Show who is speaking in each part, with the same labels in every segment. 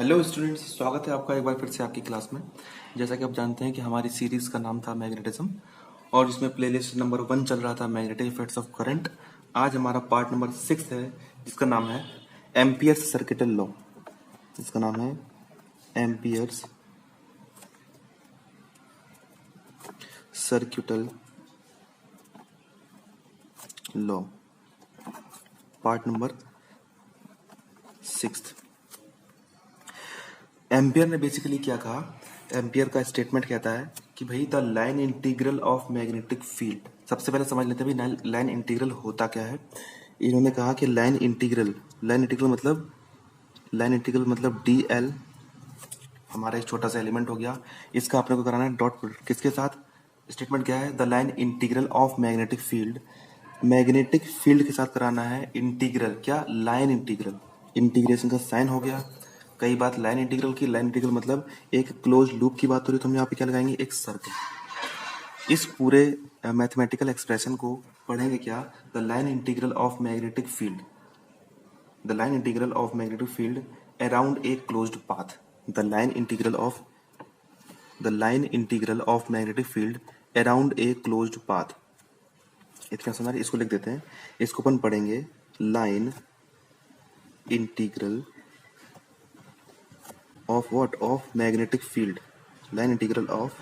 Speaker 1: Hello students, स्वागत है आपका एक बार फिर से आपकी क्लास में। जैसा कि आप जानते हैं कि हमारी सीरीज का नाम था मैग्नेटिज्म और जिसमें प्लेलिस्ट नंबर 1 चल रहा था मैग्नेटिक इफेक्ट्स ऑफ करंट। आज हमारा पार्ट नंबर 6 है जिसका नाम है एम्पियर्स सर्किटल लॉ। इसका नाम है amperes circuital law, part number 6। Ampere ने बेसिकली क्या कहा? एम्पियर का स्टेटमेंट कहता है कि भाई the line integral of magnetic field. सबसे पहले समझ लेते हैं भाई लाइन इंटीग्रल होता क्या है। इन्होंने कहा कि लाइन इंटीग्रल मतलब डी एल हमारा एक छोटा सा एलिमेंट हो गया। इसका अपने को कराना है डॉट प्रोडक्ट किसके साथ। स्टेटमेंट क्या है? The line integral of magnetic field. Magnetic field के साथ कराना है इंटीग्रल। क्या? Line integral. इंटीग्रेशन का साइन हो गया। कई बात लाइन इंटीग्रल की। लाइन इंटीग्रल मतलब एक क्लोज लूप की बात हो रही है, तो हम यहाँ पे क्या लगाएंगे? एक सर्कल। इस पूरे मैथमेटिकल एक्सप्रेशन को पढ़ेंगे क्या? The line integral of magnetic field. The line integral of magnetic field around a closed path. The line integral of magnetic field around a closed path. इतना समझ, इसको लिख देते हैं। इसको अपन पढ़ेंगे line integral of what? Of magnetic field. Line integral of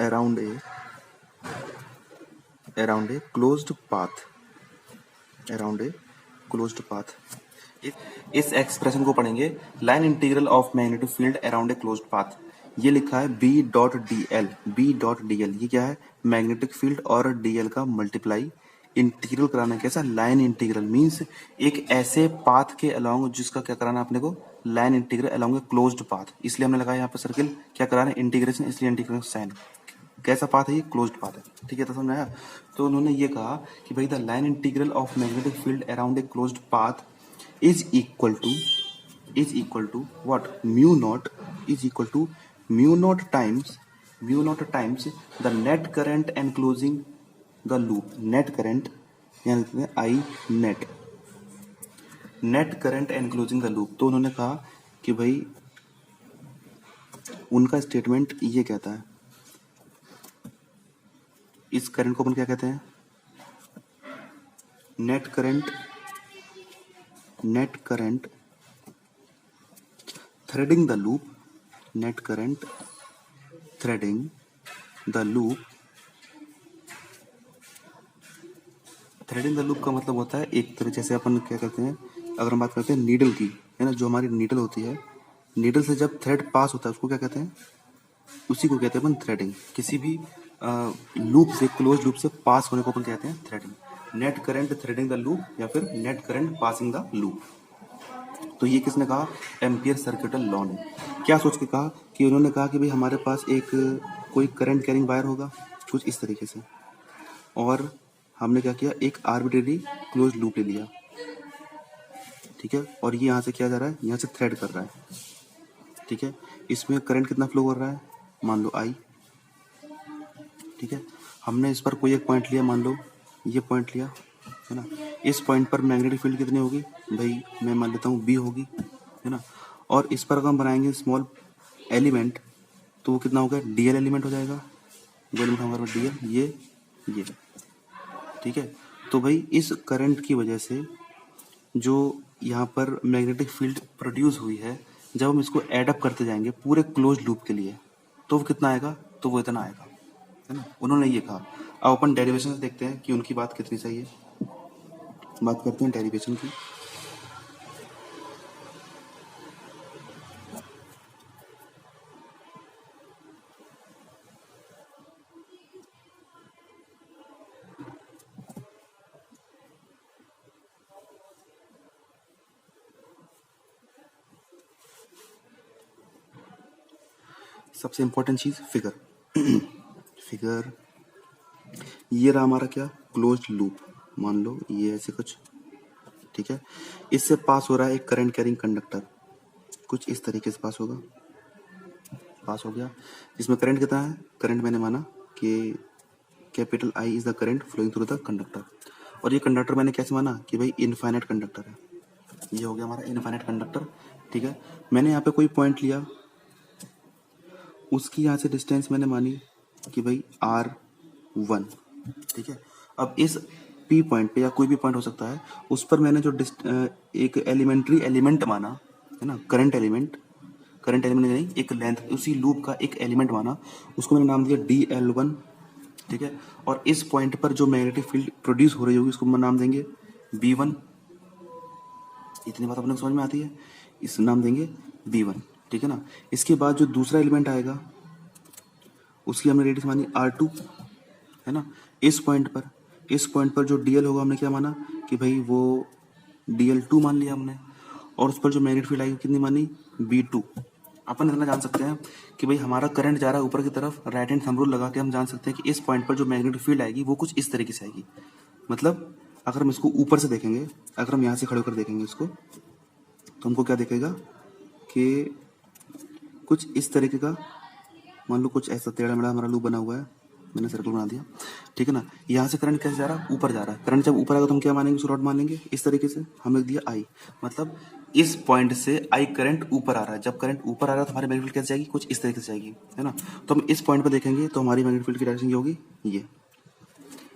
Speaker 1: around a closed path. Around a closed path. इस expression को पढ़ेंगे line integral of magnetic field around a closed path. ये लिखा है B dot D L. B dot D L ये क्या है? Magnetic field और डी एल का मल्टीप्लाई। इंटीग्रल कराना कैसा? लाइन इंटीग्रल मींस एक ऐसे पाथ के अलोंग जिसका क्या कराना अपने को? लाइन इंटीग्रल अलोंग ए क्लोज्ड पाथ। इसलिए हमने लगाया यहाँ पे सर्किल। क्या कराना है? इंटीग्रेशन, इसलिए इंटीग्रेशन साइन। कैसा पाथ है ये? क्लोज्ड पाथ है। ठीक है, तो समझ आया। तो उन्होंने ये कहा कि भाई the line integral of magnetic field around a closed path is equal to what? Mu naught is equal to mu naught times the net current enclosing the loop. Net current यहाँ लिखते हैं I net, net current enclosing the loop। तो उन्होंने कहा कि भाई उनका statement ये कहता है, इस करंट को अपन क्या कहते हैं? Net current threading the loop. Net current threading the loop. Threading the loop का मतलब होता है एक तरह, जैसे अपन क्या करते हैं, अगर हम बात करते हैं नीडल की, है ना, जो हमारी नीडल होती है, नीडल से जब थ्रेड पास होता है उसको क्या कहते हैं? उसी को कहते हैं अपन थ्रेडिंग। किसी भी लूप से, क्लोज लूप से पास होने को अपन कहते हैं threading. Net current threading the loop या फिर net current passing the loop. तो ये किसने कहा? एम्पियर सर्किटल लॉ ने। क्या सोच के कहा? कि उन्होंने कहा कि भाई हमारे पास एक कोई करंट कैरिंग वायर होगा कुछ इस तरीके से, और हमने क्या किया? एक आर्बिट्रेरी क्लोज लूप ले लिया। ठीक है, और ये यहाँ से क्या जा रहा है? यहाँ से थ्रेड कर रहा है। ठीक है, इसमें करंट कितना फ्लो कर रहा है? मान लो आई। ठीक है, हमने इस पर कोई एक पॉइंट लिया, मान लो ये पॉइंट लिया, है ना। इस पॉइंट पर मैग्नेटिक फील्ड कितनी होगी भाई? मैं मान लेता हूँ बी होगी, है ना। और इस पर अगर हम बनाएंगे स्मॉल एलिमेंट तो वो कितना होगा? डीएल एलिमेंट हो जाएगा। जो एलिमेंट हमारे पास डीएल, ये। ठीक है, तो भाई इस करंट की वजह से जो यहाँ पर मैग्नेटिक फील्ड प्रोड्यूस हुई है, जब हम इसको एडअप करते जाएंगे पूरे क्लोज लूप के लिए, तो वो कितना आएगा? तो वो इतना आएगा, है ना। उन्होंने ये कहा। अब अपन डेरिवेशन से देखते हैं कि उनकी बात कितनी सही है। बात करते हैं डेरिवेशन की। सबसे इंपॉर्टेंट चीज फिगर। फिगर ये रहा हमारा क्या? Closed loop. मान लो ये ऐसे कुछ, ठीक है। इससे पास हो रहा है एक करंट कैरिंग कंडक्टर, कुछ इस तरीके से पास होगा। पास हो गया। इसमें करंट कितना है? करंट मैंने माना कि capital I is the current flowing through the conductor. और ये कंडक्टर मैंने कैसे माना कि भाई इनफाइनाइट कंडक्टर है, ये हो गया हमारा इनफाइनाइट कंडक्टर। ठीक है, मैंने यहाँ पे कोई पॉइंट लिया, उसकी यहाँ से डिस्टेंस मैंने मानी कि भाई R1। ठीक है, अब इस P पॉइंट पे या कोई भी पॉइंट हो सकता है, उस पर मैंने जो एक एलिमेंट्री एलिमेंट माना है ना, करंट एलिमेंट नहीं, एक लेंथ, उसी लूप का एक एलिमेंट माना, उसको मैंने नाम दिया DL1। ठीक है, और इस पॉइंट पर जो मैग्नेटिक फील्ड प्रोड्यूस हो रही होगी उसको नाम देंगे B1। इतनी बात अपने को समझ में आती है, इस नाम देंगे B1। ठीक है ना, इसके बाद जो दूसरा एलिमेंट आएगा उसकी हमने रेडियस मानी R2 है ना। इस पॉइंट पर जो DL होगा हमने क्या माना कि भाई वो DL2 मान लिया हमने, और उस पर जो मैग्नेटिक फील्ड आएगी कितनी मानी B2। अपन इतना जान सकते हैं कि भाई हमारा करंट जा रहा है ऊपर की तरफ, राइट हैंड थंब रूल लगा के हम जान सकते हैं कि इस पॉइंट पर जो मैग्नेटिक फील्ड आएगी वो कुछ इस तरीके से आएगी। मतलब अगर हम इसको ऊपर से देखेंगे, अगर हम यहाँ से खड़े होकर देखेंगे इसको, तो हमको क्या दिखेगा कि कुछ इस तरीके का, मान लो कुछ ऐसा टेढ़ा मेढ़ा हमारा लूप बना हुआ है, मैंने सर्कल बना दिया। ठीक है ना, यहाँ से करंट कैसे जा रहा है, ऊपर जा रहा है। करंट जब ऊपर आएगा तो हम क्या मानेंगे, उस रॉड मानेंगे इस तरीके से, हमने दिया I। मतलब इस पॉइंट से I करंट ऊपर आ रहा है। जब करंट ऊपर आ रहा है तो हमारी मैग्नेटिक फील्ड कैसे जाएगी, कुछ इस तरीके से जाएगी, है ना। तो हम इस पॉइंट पर देखेंगे तो हमारी मैग्नेटिक फील्ड की डायरेक्शन ये होगी, ये।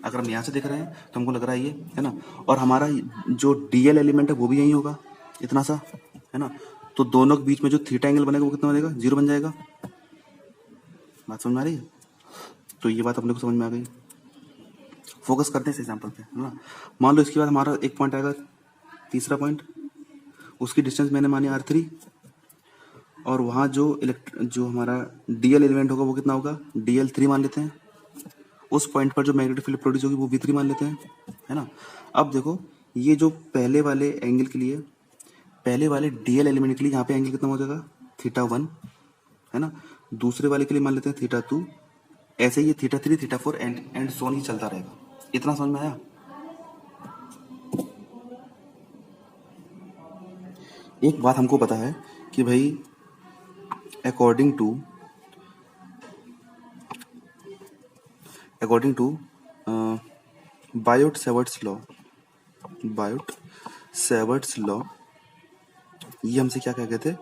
Speaker 1: अगर हम यहाँ से देख रहे हैं तो हमको लग रहा है ये, है ना। और हमारा जो DL एलिमेंट है वो भी यही होगा, इतना सा, है ना। तो दोनों के बीच में जो थीटा एंगल बनेगा वो कितना बनेगा, 0 बन जाएगा। बात समझ में आ रही है? तो ये बात अपने को समझ में आ गई। फोकस करते हैं इस एग्जाम्पल पे, है ना। मान लो इसके बाद हमारा एक पॉइंट आएगा, तीसरा पॉइंट, उसकी डिस्टेंस मैंने मानी R3, और वहाँ जो हमारा DL एलिमेंट होगा वो कितना होगा, DL3 मान लेते हैं। उस पॉइंट पर जो मैग्नेटिक फील्ड प्रोड्यूस होगी वो V3 मान लेते हैं, है ना। अब देखो, ये जो पहले वाले एंगल के लिए, पहले वाले DL एलिमेंट के लिए यहाँ पे एंगल कितना हो जाएगा, θ1, है ना। दूसरे वाले के लिए मान लेते हैं θ2, ऐसे ही ये θ3 θ4 एंड सोन ही चलता रहेगा। इतना समझ में आया? एक बात हमको पता है कि भाई अकॉर्डिंग टू बायोट-सैवर्ट्स लॉ, ये हमसे क्या कहते थे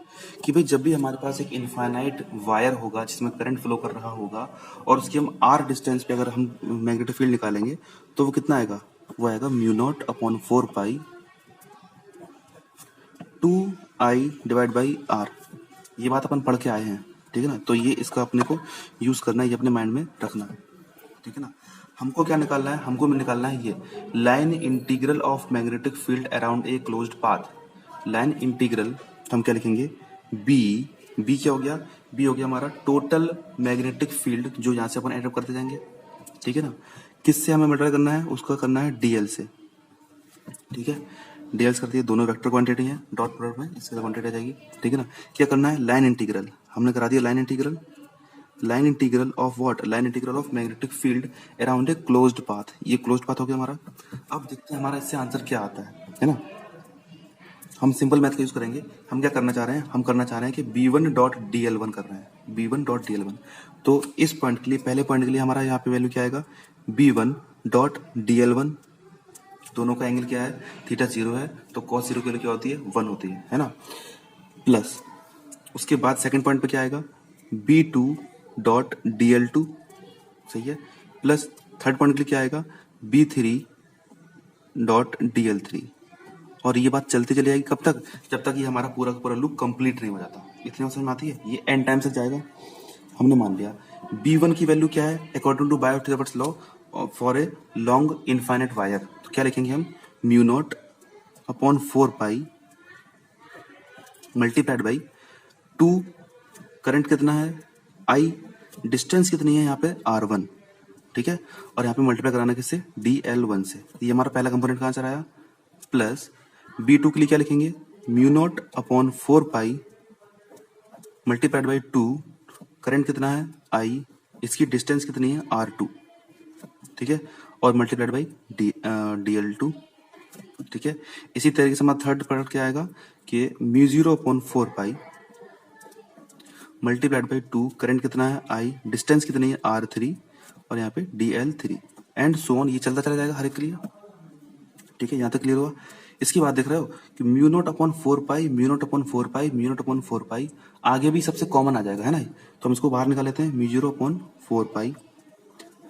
Speaker 1: कि भाई जब भी हमारे पास एक इनफाइनाइट वायर होगा जिसमें करंट फ्लो कर रहा होगा, और उसके हम R डिस्टेंस पे अगर हम मैग्नेटिक फील्ड निकालेंगे तो वो कितना आएगा, वो आएगा μ0/4π 2I डिवाइड बाई R। ये बात अपन पढ़ के आए हैं, ठीक है ना। तो ये इसका अपने को यूज करना है, ये अपने माइंड में रखना है, ठीक है ना। हमको क्या निकालना है, हमको निकालना है ये line integral of magnetic field around a closed path. Line integral हम क्या लिखेंगे, बी क्या हो गया, बी हो गया हमारा टोटल मैग्नेटिक फील्ड जो यहाँ से अपन एड अप करते जाएंगे, ठीक है ना। किससे हमें मल्टीप्लाई करना है, उसका करना है डीएल से, ठीक है। डीएल करती है, दोनों वेक्टर क्वांटिटी है, डॉट प्रोडक्ट में इससे क्वांटिटी आ जाएगी, ठीक है ना। क्या करना है, लाइन इंटीग्रल हमने करा दिया, line integral of what, line integral of magnetic field around a closed path. ये क्लोज्ड पाथ हो गया हमारा। अब देखते हैं हमारा इससे आंसर क्या आता है ना। हम सिंपल मैथ का यूज करेंगे। हम क्या करना चाह रहे हैं, हम करना चाह रहे हैं कि B1.dl1 कर रहे हैं, B1.dl1। तो इस पॉइंट के लिए, पहले पॉइंट के लिए हमारा यहाँ पे वैल्यू क्या आएगा, B1.dl1। दोनों का एंगल क्या है, थीटा 0 है, तो cos 0 की वैल्यू क्या होती है, 1 होती है ना। प्लस उसके बाद सेकंड पॉइंट पे क्या आएगा, B2.dl2, सही है। प्लस थर्ड पॉइंट के लिए क्या आएगा, B3.dl3। और ये बात चलती चली जाएगी कब तक, जब तक ये हमारा पूरा का पूरा लूप कंप्लीट नहीं हो जाता। इतने समझ में आती है, ये एंड टाइम से जाएगा। हमने मान लिया B1 की वैल्यू क्या है, according to Biot-Savart's law for a long infinite wire. तो क्या लिखेंगे हम, μ0/4π मल्टीप्लाइड बाई 2, करंट कितना है I, डिस्टेंस कितनी है यहाँ पे R1, ठीक है। और यहाँ पे मल्टीप्लाई कराना किससे, DL1 से। ये हमारा पहला कंपोनेंट का आंसर आया। प्लस B2 के लिए क्या लिखेंगे, μ0/4π मल्टीप्लाइड बाई 2, करंट कितना है I, इसकी डिस्टेंस कितनी है R2, ठीक है। और मल्टीप्लाइड बाई DL2, ठीक है। इसी तरीके से हमारा थर्ड प्रोडक्ट क्या आएगा कि μ0/4π मल्टीप्लाइड बाई 2, करंट कितना है I, डिस्टेंस कितनी है R3, और यहाँ पे DL3 एंड सो ऑन। ये चलता चला जाएगा हर एक के लिए। ठीक है, यहाँ तक क्लियर हुआ। इसके बाद देख रहे हो कि म्यू नॉट अपॉन 4 पाई, म्यू नॉट अपॉन 4 पाई, म्यू नॉट अपॉन 4 पाई, आगे भी सबसे कॉमन आ जाएगा, है ना। तो हम इसको बाहर निकाल लेते हैं, म्यू 0 अपॉन 4 पाई।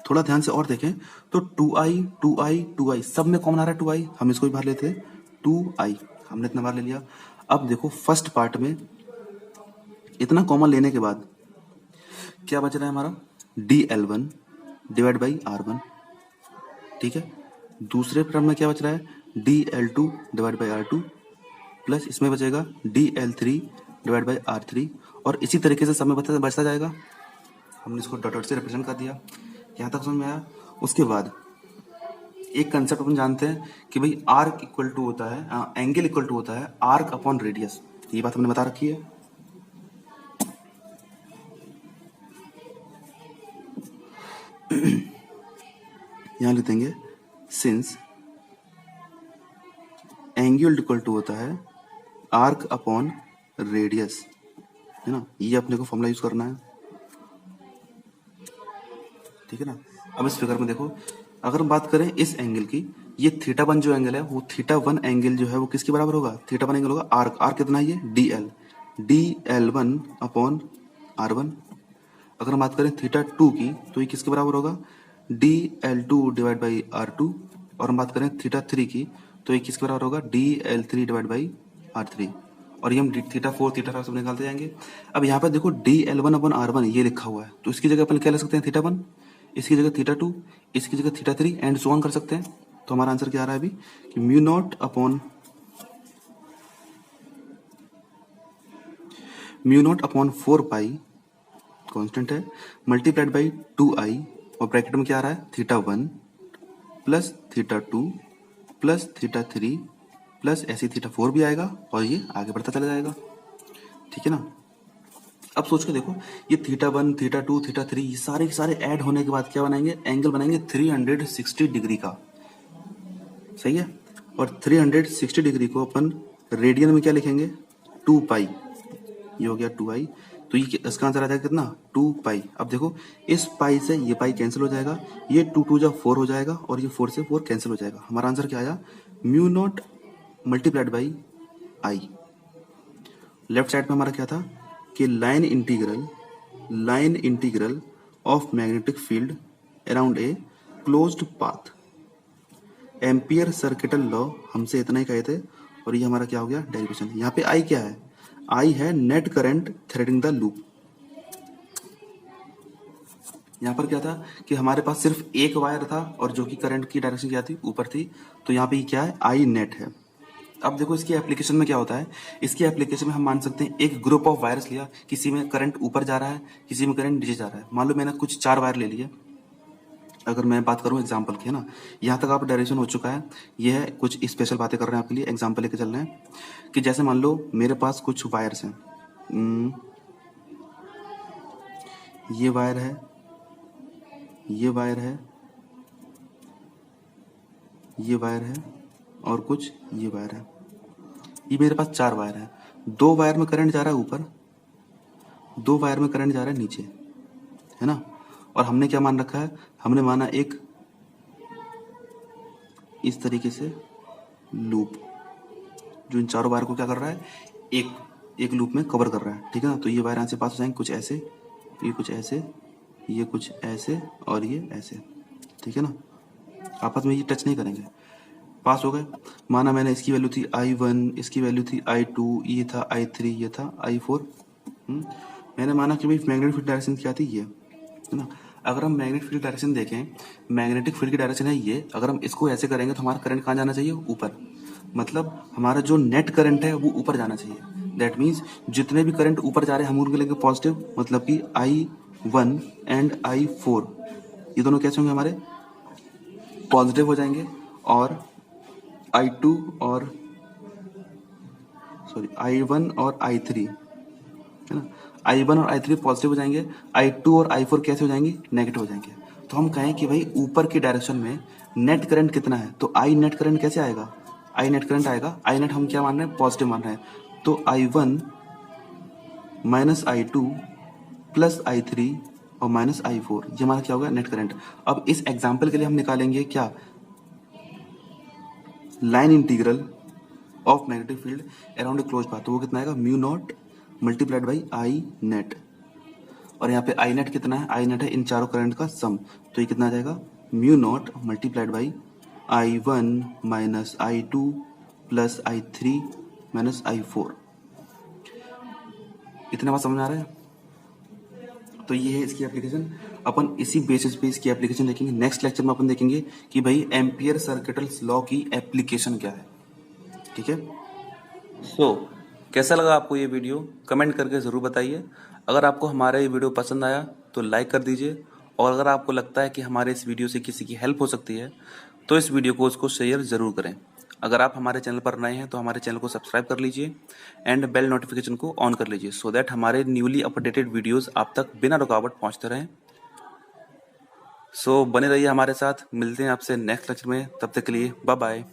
Speaker 1: थोड़ा ध्यान से और देखें तो 2i 2i 2i सब में कॉमन आ रहा है 2i, हम इसको भी बाहर लेते हैं 2i, हमने इतना बार ले लिया। अब देखो फर्स्ट पार्ट में इतना कॉमन लेने के बाद क्या बच रहा है हमारा, dl1 डिवाइड बाई r1, ठीक है। दूसरे टर्म में क्या बच रहा है, dl2 divide by r2, plus इसमें बचेगा dl3 डिवाइड बाई r3, और इसी तरीके से सब में बचता जाएगा। हमने इसको डॉट डॉट से रिप्रेजेंट कर दिया, यहाँ तक समझ में आया। उसके बाद एक कंसेप्ट अपन जानते हैं कि भाई आर्क इक्वल टू होता है, एंगल इक्वल टू होता है आर्क अपॉन रेडियस, ये बात हमने बता रखी है। यहां लिख देंगे सिंस एंगल इक्वल टू होता है आर्क अपॉन रेडियस, है ना, ये अपने को फॉर्मूला यूज करना है, ठीक है ना। अब इस फिगर में देखो, अगर हम बात करें इस एंगल की, ये थीटा 1 जो एंगल है वो थीटा 1 एंगल जो है वो किसके बराबर होगा, थीटा 1 एंगल होगा आर्क, आर्क कितना है ये dl, dl1 अपॉन r1। अगर हम बात करें थीटा 2 की तो ये किसके बराबर होगा, dl2 डिवाइड बाई r2, और हम बात करें थीटा 3 की तो ये किसके बराबर होगा, dl3 डिवाइड बाई r3, और ये हम थीटा 4 थीटा सब निकालते जाएंगे। अब यहाँ पर देखो dl1 अपॉन r1 ये लिखा हुआ है, तो इसकी जगह अपन क्या ले सकते हैं, थीटा 1, इसकी जगह थीटा 2, इसकी जगह थीटा 3 एंड सो ऑन कर सकते हैं। तो हमारा आंसर क्या आ रहा है अभी कि म्यू नॉट अपॉन 4 पाई कांस्टेंट है, मल्टीप्लाइड बाई 2i, और ब्रैकेट में क्या आ रहा है, theta 1 plus theta 2 plus theta 3 plus ऐसे थीटा 4 भी आएगा, और ये आगे बढ़ता चला जाएगा, ठीक है ना। अब सोच के देखो, ये थीटा 1 थीटा 2 थीटा 3 ये सारे के सारे ऐड होने के बाद क्या बनाएंगे, एंगल बनाएंगे 360 डिग्री का, सही है। और 360 डिग्री को अपन रेडियन में क्या लिखेंगे, 2 पाई, ये हो गया 2i, तो ये इसका आंसर आ जाएगा कितना, 2 पाई। अब देखो इस पाई से ये पाई कैंसिल हो जाएगा, ये 2 2 जा 4 हो जाएगा, और ये 4 से 4 कैंसिल हो जाएगा। हमारा आंसर क्या आया, mu naught multiplied by I. Left side में हमारा क्या था कि line integral of magnetic field around a closed path, ampere circuital law हमसे इतना ही कहे थे, और ये हमारा क्या हो गया, डेरिवेशन। यहाँ पे आई क्या है, आई है net current threading the loop. यहाँ पर क्या था कि हमारे पास सिर्फ एक वायर था, और जो कि करंट की डायरेक्शन क्या थी, ऊपर थी, तो यहाँ पे क्या है, आई नेट है। अब देखो इसकी एप्लीकेशन में क्या होता है, इसकी एप्लीकेशन में हम मान सकते हैं एक ग्रुप ऑफ वायर्स लिया, किसी में करंट ऊपर जा रहा है, किसी में करंट नीचे जा रहा है। मान लो मैंने कुछ 4 वायर ले लिए, अगर मैं बात करूं एग्जाम्पल की, है ना, यहाँ तक आप डायरेक्शन हो चुका है, ये है कुछ स्पेशल बातें कर रहे हैं आपके लिए, एग्जाम्पल लेके चल रहे हैं कि जैसे मान लो मेरे पास कुछ वायर्स हैं, ये वायर है, ये वायर है, ये वायर है, और कुछ ये वायर है, ये मेरे पास 4 वायर है। 2 वायर में करंट जा रहा है ऊपर, 2 वायर में करंट जा रहा है नीचे, है ना। और हमने क्या मान रखा है, हमने माना एक इस तरीके से लूप, जो इन चारों वायर को क्या कर रहा है, एक लूप में कवर कर रहा है, ठीक है ना। तो ये वायर यहाँ से पास हो जाएंगे कुछ ऐसे, ये कुछ ऐसे, ये कुछ ऐसे, और ये ऐसे, ठीक है ना, आपस में ये टच नहीं करेंगे, पास हो गए। माना मैंने इसकी वैल्यू थी I1, इसकी वैल्यू थी I2, ये था I3, ये था I4। मैंने माना कि भाई मैग्नेटिक फील्ड डायरेक्शन क्या थी, ये, है ना। अगर हम मैग्नेटिक फील्ड डायरेक्शन देखें, मैग्नेटिक फील्ड की डायरेक्शन है ये, अगर हम इसको ऐसे करेंगे तो हमारा करंट कहाँ जाना चाहिए, ऊपर, मतलब हमारा जो नेट करंट है वो ऊपर जाना चाहिए। दैट मीन्स जितने भी करंट ऊपर जा रहे हैं हम उनके लेंगे पॉजिटिव, मतलब कि I1 एंड I4 ये दोनों कैसे होंगे, हमारे पॉजिटिव हो जाएंगे, और I2 और I1 और I3, है ना, I1 और I3 पॉजिटिव हो जाएंगे, I2 और I4 कैसे हो जाएंगे, नेगेटिव हो जाएंगे। तो हम कहें कि भाई ऊपर की डायरेक्शन में नेट करंट कितना है, तो आई नेट करंट कैसे आएगा, आई नेट करंट आएगा, आई नेट हम क्या मान रहे हैं, पॉजिटिव मान रहे हैं, तो I1 minus I2 plus I3 और माइनस I4, ये हमारा क्या होगा, नेट करंट। अब इस एग्जाम्पल के लिए हम निकालेंगे क्या, line integral of magnetic field around A close path, तो वो कितना आएगा, mu naught multiplied by I net. और यहाँ पे आई नेट कितना है, आई नेट है इन चारों करंट का सम, तो ये कितना आ जाएगा, mu naught multiplied by I1 minus I2 plus I3 minus I4। इतना बात समझ आ रहा है। तो ये है इसकी एप्लीकेशन। अपन इसी बेसिस पे इसकी एप्लीकेशन देखेंगे। नेक्स्ट लेक्चर में अपन देखेंगे कि भाई एम्पियर सर्किटल्स लॉ की एप्लीकेशन क्या है। ठीक है।
Speaker 2: कैसा लगा आपको ये वीडियो, कमेंट करके ज़रूर बताइए। अगर आपको हमारा ये वीडियो पसंद आया तो लाइक कर दीजिए, और अगर आपको लगता है कि हमारे इस वीडियो से किसी की हेल्प हो सकती है तो इस वीडियो को उसको शेयर ज़रूर करें। अगर आप हमारे चैनल पर नए हैं तो हमारे चैनल को सब्सक्राइब कर लीजिए एंड बेल नोटिफिकेशन को ऑन कर लीजिए, सो दैट हमारे न्यूली अपडेटेड वीडियोज़ आप तक बिना रुकावट पहुँचते रहें। बने रहिए हमारे साथ, मिलते हैं आपसे नेक्स्ट लेक्चर में, तब तक के लिए बाय बाय।